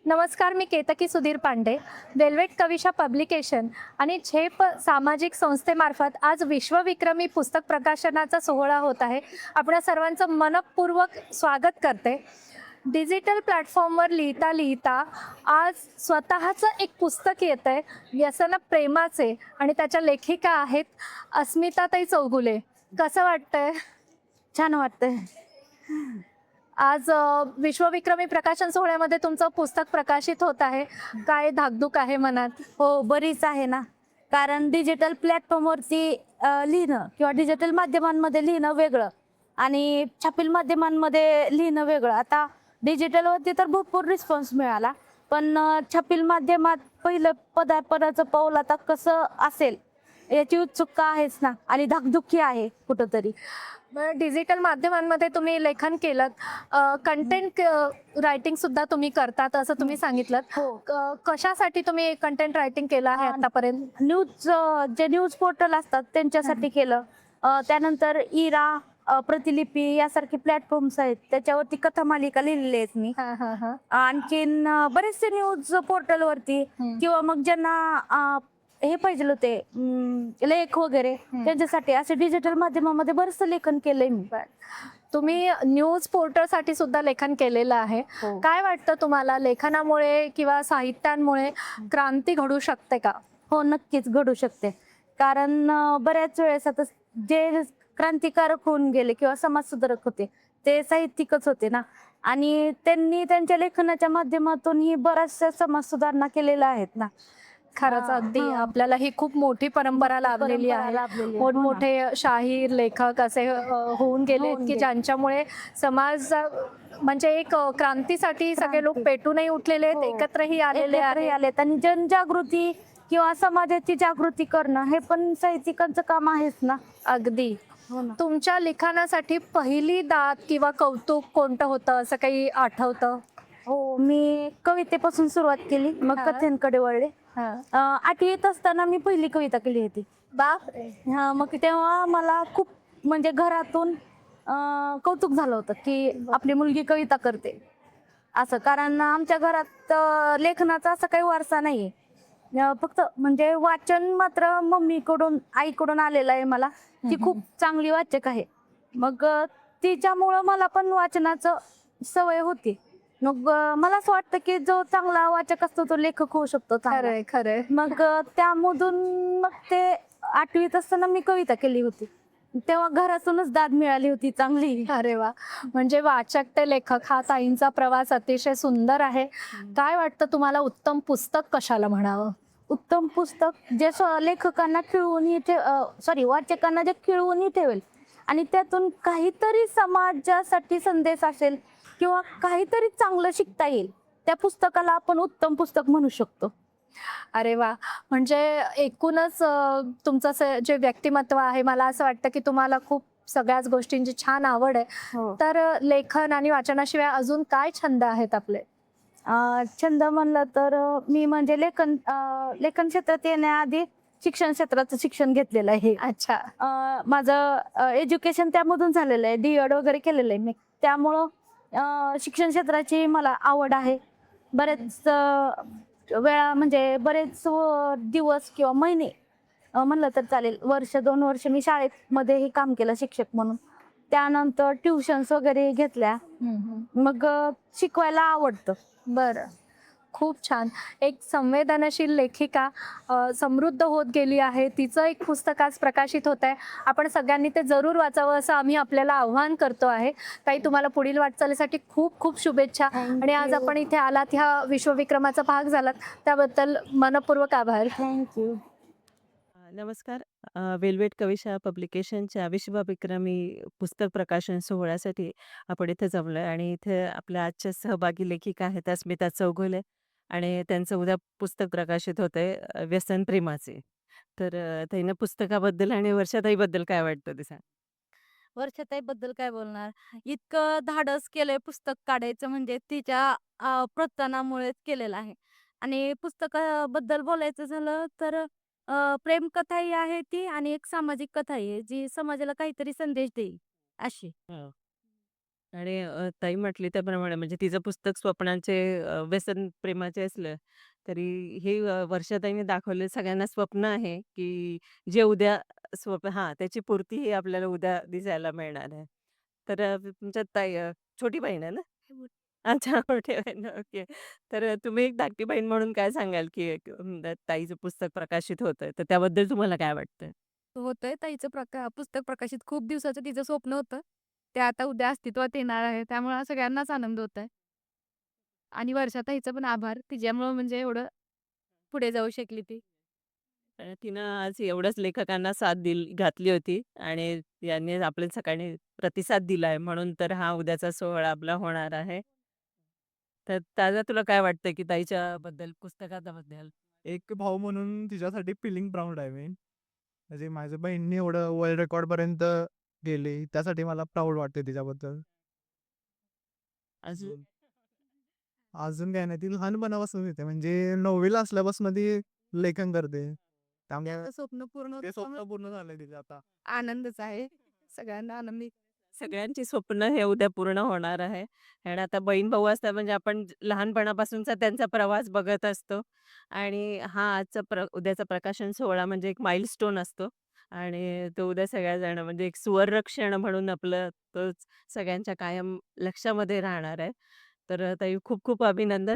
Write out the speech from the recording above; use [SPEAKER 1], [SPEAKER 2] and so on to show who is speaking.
[SPEAKER 1] नमस्कार, मी Ketaki Sudhir Pande. Velvet Kavisha publication आणि झेप सामाजिक संस्थेमार्फत आज विश्वविक्रमी पुस्तक प्रकाशनाचा सोहळा होत आहे. आपणा सर्वांचं मनःपूर्वक स्वागत करते. डिजिटल प्लॅटफॉर्मवर लिहिता लिहिता आज स्वतःचं एक पुस्तक येतं आहे, व्यसन प्रेमाचे, आणि त्याच्या लेखिका आहेत अस्मिताताई चौगुले. कसं वाटतंय?
[SPEAKER 2] छान वाटतंय.
[SPEAKER 1] आज विश्वविक्रमी प्रकाशन सोहळ्यामध्ये तुमचं पुस्तक प्रकाशित होत आहे. काय धाकधूक आहे मनात?
[SPEAKER 2] हो, बरीच आहे ना. कारण डिजिटल प्लॅटफॉर्मवरती लिहिणं किंवा डिजिटल माध्यमांमध्ये लिहिणं वेगळं आणि छापील माध्यमांमध्ये लिहिणं वेगळं. आता डिजिटलवरती तर भरपूर रिस्पॉन्स मिळाला, पण छापील माध्यमात पहिलं पदाचं पाऊल आता कसं असेल याची उत्सुकता आहेच ना, आणि धाकधुकी आहे कुठंतरी.
[SPEAKER 1] डिजिटल माध्यमांमध्ये तुम्ही लेखन केलं, कंटेंट रायटिंग सुद्धा तुम्ही करतात असं तुम्ही सांगितलं.
[SPEAKER 2] हो.
[SPEAKER 1] कशासाठी तुम्ही कंटेंट रायटिंग केलं आहे आतापर्यंत?
[SPEAKER 2] जे न्यूज पोर्टल असतात त्यांच्यासाठी केलं. त्यानंतर इरा, प्रतिलिपी यासारखे प्लॅटफॉर्म्स आहेत, त्याच्यावरती कथा मालिका लिहिलेली आहेत मी. आणखीन बरेचसे न्यूज पोर्टलवरती किंवा मग ज्यांना हे पाहिजे होते लेख वगैरे, त्यांच्यासाठी असे डिजिटल माध्यमामध्ये बरंचसं लेखन केलंय मी.
[SPEAKER 1] तुम्ही न्यूज पोर्टलसाठी सुद्धा लेखन केलेलं आहे.
[SPEAKER 2] हो.
[SPEAKER 1] काय वाटतं तुम्हाला, लेखनामुळे किंवा साहित्यांमुळे क्रांती घडू शकते का?
[SPEAKER 2] हो, नक्कीच घडू शकते. कारण बऱ्याच वेळेस आता जे क्रांतिकारक होऊन गेले किंवा समाजसुधारक होते ते साहित्यिकच होते ना, आणि त्यांनी त्यांच्या लेखनाच्या माध्यमातून ही बऱ्याचशा समाज सुधारणा केलेल्या आहेत ना.
[SPEAKER 1] खरंच अगदी आपल्याला ही खूप मोठी परंपरा लाभलेली आहे. मोठमोठे शाहीर लेखक असे होऊन गेले की ज्यांच्यामुळे समाज म्हणजे एक क्रांतीसाठी सगळे लोक पेटूनही उठलेले आहेत, एकत्रही आलेले
[SPEAKER 2] आलेत. आणि जनजागृती किंवा समाजाची जागृती करणं हे पण साहित्यिकांचं काम आहेच ना.
[SPEAKER 1] अगदी.
[SPEAKER 2] हो ना.
[SPEAKER 1] तुमच्या लिखाणासाठी पहिली दाद किंवा कौतुक कोणतं होतं, असं काही आठवतं?
[SPEAKER 2] हो, मी कवितेपासून सुरुवात केली, मग कथेंकडे वळले. 8वीत असताना मी पहिली कविता केली होती.
[SPEAKER 1] बापरे.
[SPEAKER 2] मग तेव्हा मला खूप म्हणजे घरातून कौतुक झालं होतं की आपली मुलगी कविता करते असं. कारण आमच्या घरात लेखनाचा असा काही वारसा नाहीये. फक्त म्हणजे वाचन मात्र मम्मीकडून, आईकडून आलेलं आहे मला. ती खूप चांगली वाचक आहे. मग तिच्यामुळं मला पण वाचनाचं सवय होती. मग मला असं वाटतं की जो चांगला वाचक असतो तो लेखक होऊ शकतो.
[SPEAKER 1] खरंय खरंय.
[SPEAKER 2] मग त्यामधून मग ते 8वीत असताना मी कविता केली होती. तेव्हा घरातूनच दाद मिळाली होती चांगली.
[SPEAKER 1] अरे वा. म्हणजे वाचक ते लेखक हा ताईंचा प्रवास अतिशय सुंदर आहे. काय वाटतं तुम्हाला, उत्तम पुस्तक कशाला म्हणावं?
[SPEAKER 2] उत्तम पुस्तक जे लेखकांना वाचकांना जे खिळवूनही ठेवेल आणि त्यातून काहीतरी समाजासाठी संदेश असेल किंवा काहीतरी चांगलं शिकता येईल, त्या पुस्तकाला आपण उत्तम पुस्तक म्हणू शकतो.
[SPEAKER 1] अरे वा. म्हणजे एकूणच तुमचं जे व्यक्तिमत्व आहे, मला असं वाटतं की तुम्हाला खूप सगळ्याच गोष्टींची छान आवड आहे.
[SPEAKER 2] हो.
[SPEAKER 1] तर लेखन आणि वाचनाशिवाय अजून काय छंद आहेत आपले?
[SPEAKER 2] छंद म्हणलं तर मी म्हणजे लेखन क्षेत्रात येण्याआधी शिक्षण क्षेत्राचं शिक्षण घेतलेलं आहे.
[SPEAKER 1] अच्छा.
[SPEAKER 2] माझं एज्युकेशन त्यामधून झालेलं आहे, D.Ed वगैरे केलेलं आहे मी. त्यामुळं शिक्षण क्षेत्राची मला आवड आहे. बरेच वेळा म्हणजे बरेच दिवस किंवा महिने म्हणलं तर चालेल, 1-2 वर्ष मी शाळेमध्येही काम केलं शिक्षक म्हणून. त्यानंतर ट्युशन्स वगैरे घेतल्या. मग शिकवायला आवडतं.
[SPEAKER 1] बरं. खूप छान. एक संवेदनशील लेखिका समृद्ध होत गेली आहे. तिचं एक पुस्तक आज प्रकाशित होत आहे. आपण सगळ्यांनी ते जरूर वाचावं असं आम्ही आपल्याला आव्हान करतो आहे. ताई, तुम्हाला पुढील वाटचालीसाठी खूप खूप शुभेच्छा. आणि आज आपण इथे आलात, ह्या विश्वविक्रमाचा भाग झालात, त्याबद्दल मनःपूर्वक आभार.
[SPEAKER 2] थँक्यू.
[SPEAKER 3] नमस्कार. वेल्वेट कविशा पब्लिकेशनच्या विश्वविक्रमी पुस्तक प्रकाशन सोहळ्यासाठी आपण इथे जमलोय आणि इथे आपल्या आजच्या सहभागी लेखिका आहेत अस्मिता चौगुले आणि त्यांचं उद्या पुस्तक प्रकाशित होतंय व्यसन प्रेमाचे. तर ताईंना पुस्तकाबद्दल आणि वर्षाताईबद्दल काय वाटतं ते सांग?
[SPEAKER 2] वर्षाताईबद्दल काय बोलणार? इतकं धाडस केलंय पुस्तक काढायचं म्हणजे तिच्या प्रोत्साहनामुळेच केलेलं आहे. आणि पुस्तकाबद्दल बोलायचं झालं तर प्रेमकथाही आहे ती आणि एक सामाजिक कथाही आहे, जी समाजाला काहीतरी संदेश देईल अशी.
[SPEAKER 3] हो. आणि ताई म्हटली त्याप्रमाणे म्हणजे तिचं पुस्तक स्वप्नांचे व्यसन प्रेमाचे असलं, तरी हे वर्षाताईंनी दाखवले सगळ्यांना स्वप्न आहे, की जे उद्या हां, त्याची पूर्ती ही आपल्याला उद्या दिसायला मिळणार आहे. तर तुमच्या ताई छोटी बहीण आहे ना? अच्छा, मोठी बहीण. ओके. तर तुम्ही एक धाकटी बहीण म्हणून काय सांगाल, की ताईचं पुस्तक प्रकाशित होतंय, तर त्याबद्दल तुम्हाला काय वाटतं?
[SPEAKER 2] होतंय ताईचं पुस्तक प्रकाशित खूप दिवसाचं तिचं स्वप्न होतं. ते आता उद्या अस्तित्वात येणार आहे. त्यामुळे सगळ्यांनाच आनंद होत आहे. आणि वर्षा ताईचं पण आभार. तिच्यामुळं म्हणजे एवढं पुढे जाऊ शकली ती.
[SPEAKER 3] तिनं आज एवढ्याच लेखकांना साथ घातली होती आणि यांनी आपल्या सगळ्यांनी प्रतिसाद दिलाय म्हणून तर हा उद्याचा सोहळा आपला होणार आहे. तर ताजा तुला काय वाटतं, की ताईच्या बद्दल पुस्तकाबद्दल?
[SPEAKER 4] एक भाऊ म्हणून तिच्यासाठी फीलिंग प्राउड आहे मी. म्हणजे माझ्या बहिणीने एवढं वर्ल्ड रेकॉर्डपर्यंत गेली, त्यासाठी मला प्राउड वाटते तिच्याबद्दल.
[SPEAKER 3] अजून
[SPEAKER 4] अजून अजून काय नाही, ती लहानपणापासून येते म्हणजे 9वी असल्यापासून ती लेखन करते. त्यामुळे
[SPEAKER 2] स्वप्न पूर्ण
[SPEAKER 4] ते
[SPEAKER 2] होतं
[SPEAKER 4] स्वप्न पूर्ण झालंय तिचं आता.
[SPEAKER 2] आनंदच आहे. सगळ्यांना आनंदी
[SPEAKER 3] सगळ्यांची स्वप्न हे उद्या पूर्ण होणार आहे आणि आता बहीण-भाऊ असतात म्हणजे आपण लहानपणापासूनचा त्यांचा प्रवास बघत असतो आणि हा उद्याचा प्रकाशन सोहळा म्हणजे एक माइलस्टोन असतो आणि तो उद्या सगळ्याजण म्हणजे एक सुवर्णक्षण म्हणून आपलं तोच सगळ्यांच्या कायम लक्षामध्ये राहणार आहे. तर ताई खूप खूप अभिनंदन.